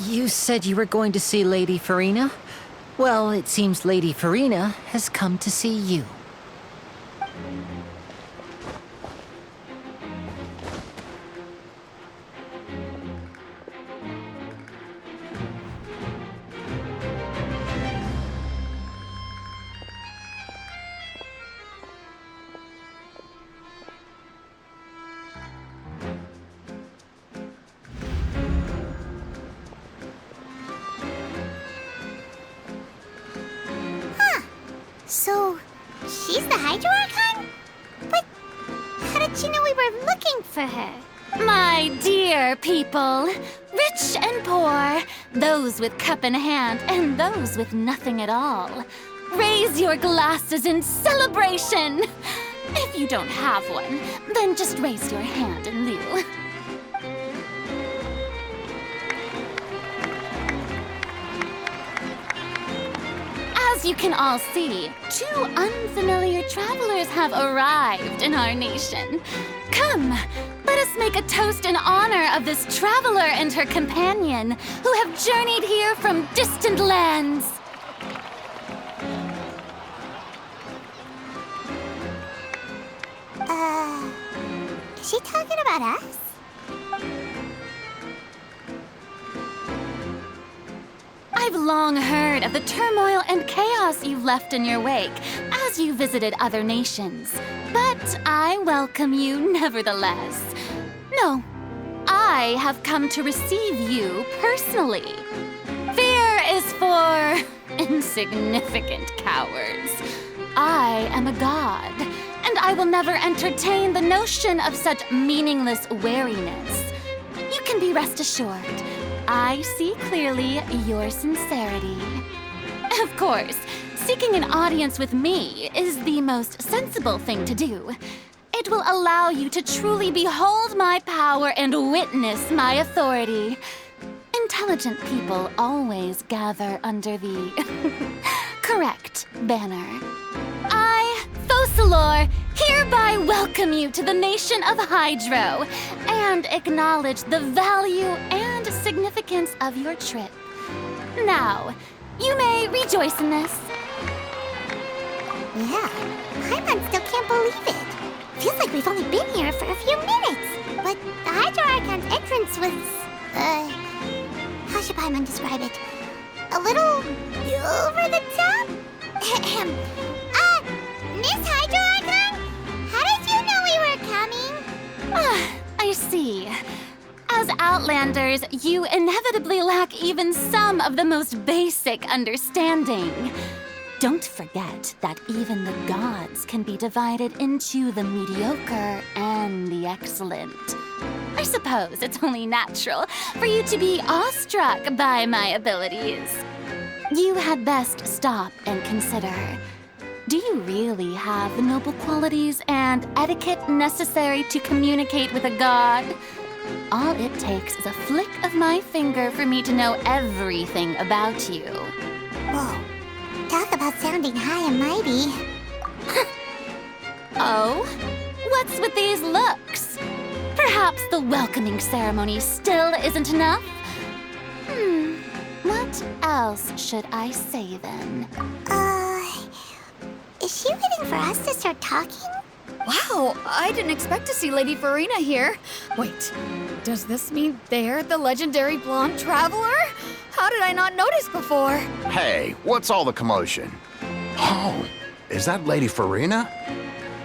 You said you were going to see Lady Farina? Well, it seems Lady Farina has come to see you. So, she's the Hydro Archon? But how did she know we were looking for her? My dear people, rich and poor, those with cup in hand and those with nothing at all, raise your glasses in celebration! If you don't have one, then just raise your hand in lieu. As you can all see, two unfamiliar travelers have arrived in our nation. Come, let us make a toast in honor of this traveler and her companion who have journeyed here from distant lands. Is she talking about us? I've long heard of the turmoil and chaos you've left in your wake as you visited other nations. But I welcome you nevertheless. No, I have come to receive you personally. Fear is for insignificant cowards. I am a god, and I will never entertain the notion of such meaningless wariness. You can be rest assured. I see clearly your sincerity. Of course, seeking an audience with me is the most sensible thing to do. It will allow you to truly behold my power and witness my authority. Intelligent people always gather under the correct banner. I, Focalor, hereby welcome you to the nation of Hydro and acknowledge the value and significance of your trip. Now, you may rejoice in this. Yeah, Paimon still can't believe it. Feels like we've only been here for a few minutes. But the Hydro Archon's entrance was, how should Paimon describe it? A little over the top? Miss Hydro Archon? How did you know we were coming? I see. As Outlanders, you inevitably lack even some of the most basic understanding. Don't forget that even the gods can be divided into the mediocre and the excellent. I suppose it's only natural for you to be awestruck by my abilities. You had best stop and consider. Do you really have the noble qualities and etiquette necessary to communicate with a god? All it takes is a flick of my finger for me to know everything about you. Whoa, talk about sounding high and mighty. Oh? What's with these looks? Perhaps the welcoming ceremony still isn't enough? What else should I say then? Is she waiting for us to start talking? Wow, I didn't expect to see Lady Farina here. Wait, does this mean they're the legendary blonde traveler? How did I not notice before? Hey, what's all the commotion? Oh, is that Lady Farina?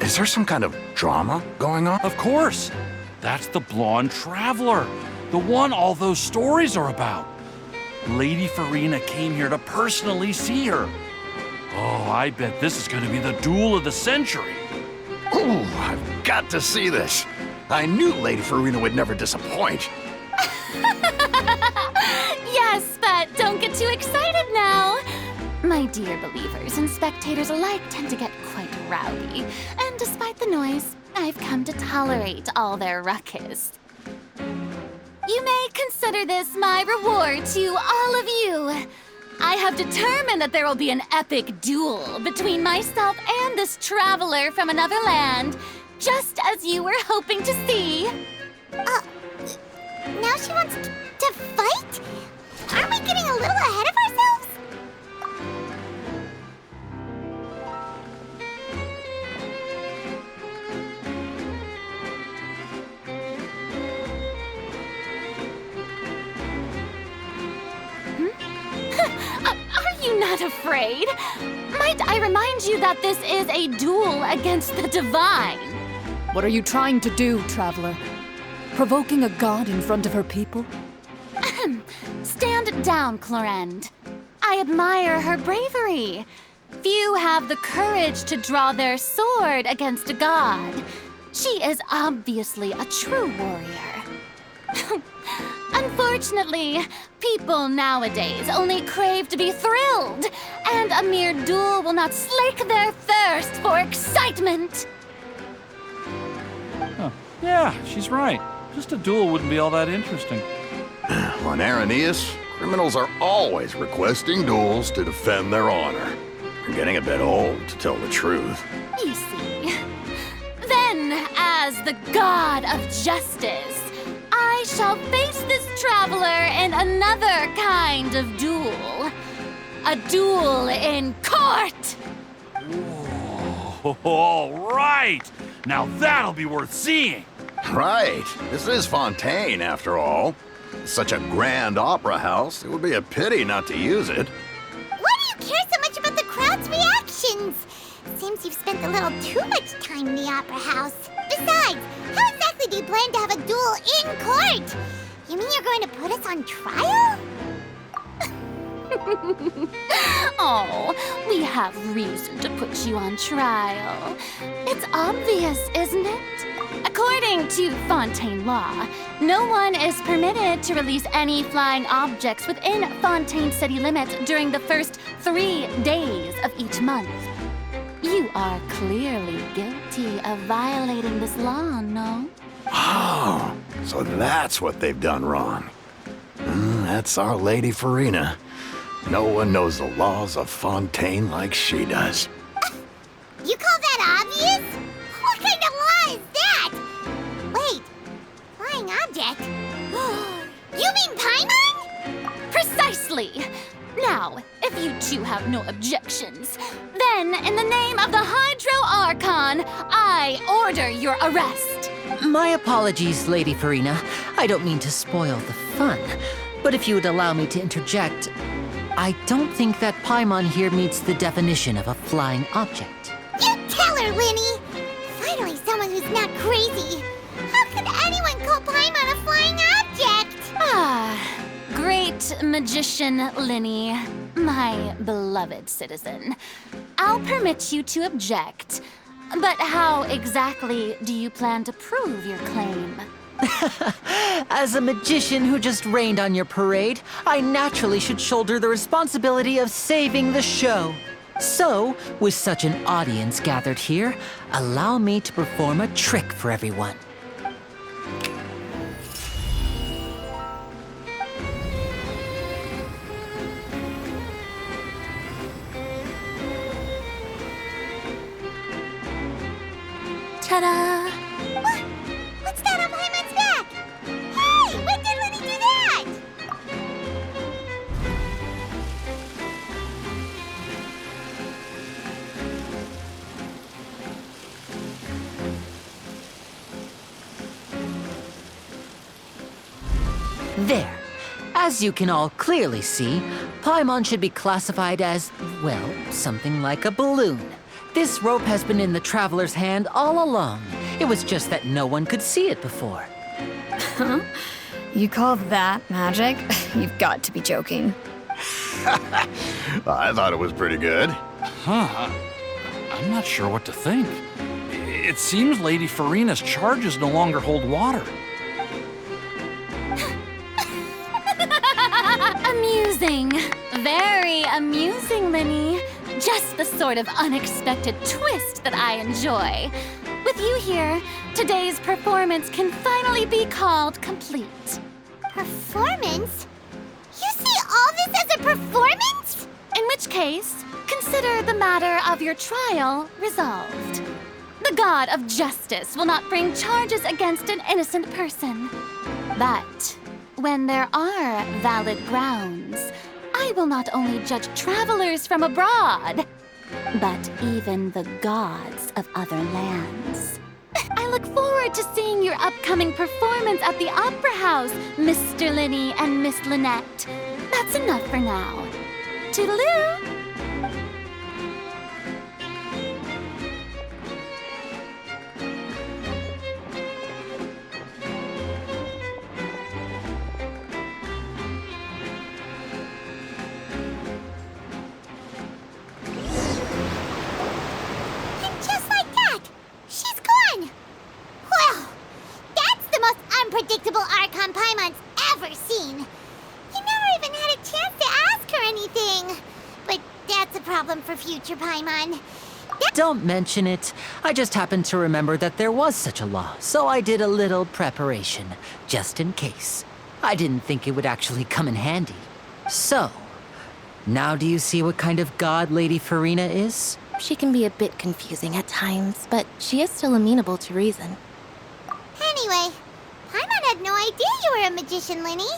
Is there some kind of drama going on? Of course. That's the blonde traveler, the one all those stories are about. Lady Farina came here to personally see her. Oh, I bet this is going to be the duel of the century. Ooh, I've got to see this. I knew Lady Farina would never disappoint. Yes, but don't get too excited now. My dear believers and spectators alike tend to get quite rowdy, and despite the noise, I've come to tolerate all their ruckus. You may consider this my reward to all of you. I have determined that there will be an epic duel between myself and this traveler from another land, just as you were hoping to see. Now she wants to to fight? Aren't we getting a little ahead of ourselves? Are you not afraid? Might I remind you that this is a duel against the divine? What are you trying to do, traveler? Provoking a god in front of her people? Stand down, Clorend. I admire her bravery. Few have the courage to draw their sword against a god. She is obviously a true warrior. Unfortunately, people nowadays only crave to be thrilled, and a mere duel will not slake their thirst for excitement. Huh. Yeah, she's right. Just a duel wouldn't be all that interesting. On Araneus, criminals are always requesting duels to defend their honor. They're getting a bit old, to tell the truth. You see. Then, as the god of justice, I shall face this traveler in another kind of duel. A duel in court! Whoa, all right! Now that'll be worth seeing! Right. This is Fontaine, after all. Such a grand opera house, it would be a pity not to use it. Why do you care so much about the crowd's reactions? Seems you've spent a little too much time in the opera house. Besides, how exactly do you plan to have a duel in court? You mean you're going to put us on trial? Oh, we have reason to put you on trial. It's obvious, isn't it? According to Fontaine law, no one is permitted to release any flying objects within Fontaine city limits during the first 3 days of each month. You are clearly guilty of violating this law, no? Oh, so that's what they've done wrong. That's our Lady Farina. No one knows the laws of Fontaine like she does. You call that obvious? What kind of law is that? Wait, flying object? You mean Paimon? Precisely! Now, if you two have no objections, then in the name of the Hydro Archon, I order your arrest. My apologies, Lady Farina. I don't mean to spoil the fun. But if you would allow me to interject, I don't think that Paimon here meets the definition of a flying object. You tell her, Linny! Finally someone who's not crazy. How could anyone call Paimon a flying object? Ah, great magician Linny, my beloved citizen. I'll permit you to object, but how exactly do you plan to prove your claim? As a magician who just rained on your parade, I naturally should shoulder the responsibility of saving the show. So, with such an audience gathered here, allow me to perform a trick for everyone. Ta-da! What's that on Paimon's back? Hey, when did Linny do that? There. As you can all clearly see, Paimon should be classified as, well, something like a balloon. This rope has been in the traveler's hand all along. It was just that no one could see it before. Huh? You call that magic? You've got to be joking. I thought it was pretty good. Huh. I'm not sure what to think. It seems Lady Farina's charges no longer hold water. Amusing. Very amusing, Linny. Just the sort of unexpected twist that I enjoy. With you here, today's performance can finally be called complete. Performance? You see all this as a performance? In which case, consider the matter of your trial resolved. The god of justice will not bring charges against an innocent person. But when there are valid grounds, I will not only judge travelers from abroad, but even the gods of other lands. I look forward to seeing your upcoming performance at the Opera House, Mr. Linny and Miss Lynette. That's enough for now. Toodaloo! And just like that, she's gone. Well, that's the most unpredictable Archon Paimon's ever seen. You never even had a chance to ask her anything. But that's a problem for future Paimon. Don't mention it. I just happened to remember that there was such a law, so I did a little preparation, just in case. I didn't think it would actually come in handy. So, now do you see what kind of god Lady Farina is? She can be a bit confusing at times, but she is still amenable to reason. Anyway, Paimon had no idea you were a magician, Linny.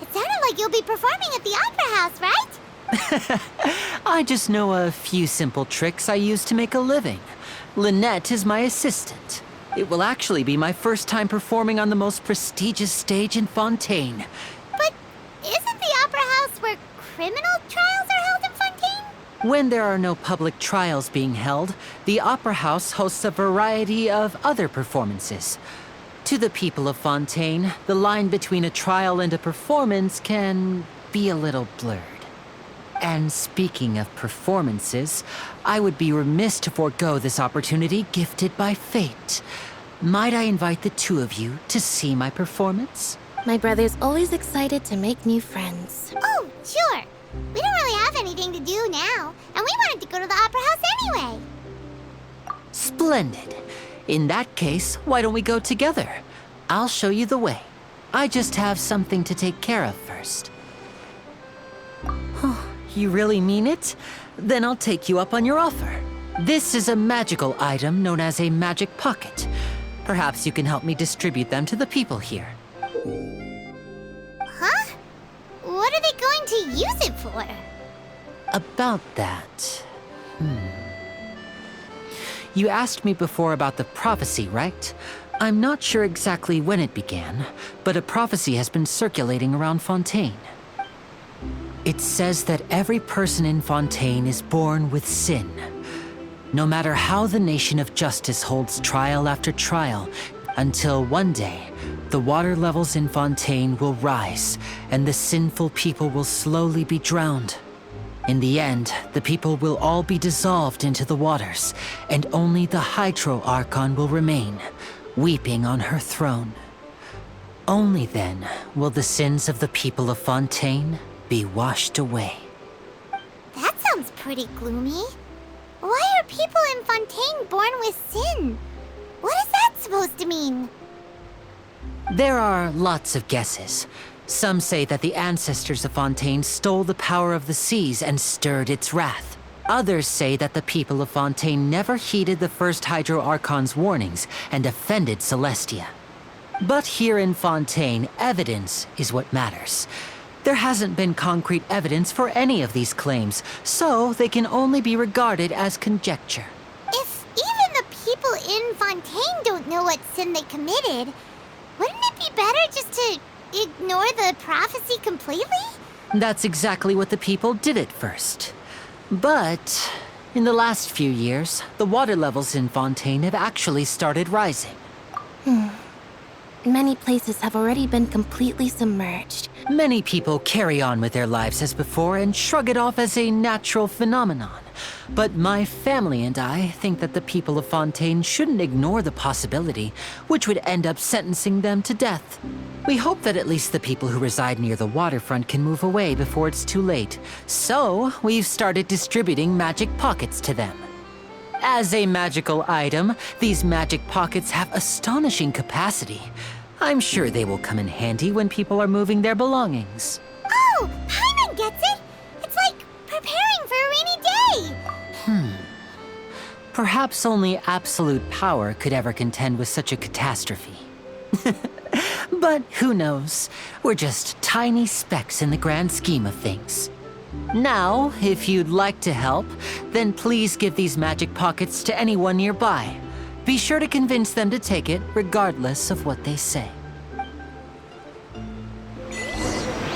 It sounded like you'll be performing at the Opera House, right? I just know a few simple tricks I use to make a living. Lynette is my assistant. It will actually be my first time performing on the most prestigious stage in Fontaine. But isn't the Opera House where criminal trials are held in Fontaine? When there are no public trials being held, the Opera House hosts a variety of other performances. To the people of Fontaine, the line between a trial and a performance can be a little blurred. And speaking of performances, I would be remiss to forego this opportunity gifted by fate. Might I invite the two of you to see my performance? My brother's always excited to make new friends. Oh, sure. We don't really have anything to do now, and we wanted to go to the Opera House anyway. Splendid. In that case, why don't we go together? I'll show you the way. I just have something to take care of first. You really mean it? Then I'll take you up on your offer. This is a magical item known as a magic pocket. Perhaps you can help me distribute them to the people here. Huh? What are they going to use it for? About that... You asked me before about the prophecy, right? I'm not sure exactly when it began, but a prophecy has been circulating around Fontaine. It says that every person in Fontaine is born with sin. No matter how the nation of justice holds trial after trial, until one day, the water levels in Fontaine will rise, and the sinful people will slowly be drowned. In the end, the people will all be dissolved into the waters, and only the Hydro Archon will remain, weeping on her throne. Only then will the sins of the people of Fontaine be washed away. That sounds pretty gloomy. Why are people in Fontaine born with sin? What is that supposed to mean? There are lots of guesses. Some say that the ancestors of Fontaine stole the power of the seas and stirred its wrath. Others say that the people of Fontaine never heeded the first Hydro Archon's warnings and offended Celestia. But here in Fontaine, evidence is what matters. There hasn't been concrete evidence for any of these claims, so they can only be regarded as conjecture. If even the people in Fontaine don't know what sin they committed, wouldn't it be better just to ignore the prophecy completely? That's exactly what the people did at first. But in the last few years, the water levels in Fontaine have actually started rising. Many places have already been completely submerged. Many people carry on with their lives as before and shrug it off as a natural phenomenon. But my family and I think that the people of Fontaine shouldn't ignore the possibility, which would end up sentencing them to death. We hope that at least the people who reside near the waterfront can move away before it's too late. So, we've started distributing magic pockets to them. As a magical item, these magic pockets have astonishing capacity. I'm sure they will come in handy when people are moving their belongings. Oh, Paimon gets it! It's like preparing for a rainy day! Perhaps only absolute power could ever contend with such a catastrophe. But who knows? We're just tiny specks in the grand scheme of things. Now, if you'd like to help, then please give these magic pockets to anyone nearby. Be sure to convince them to take it, regardless of what they say.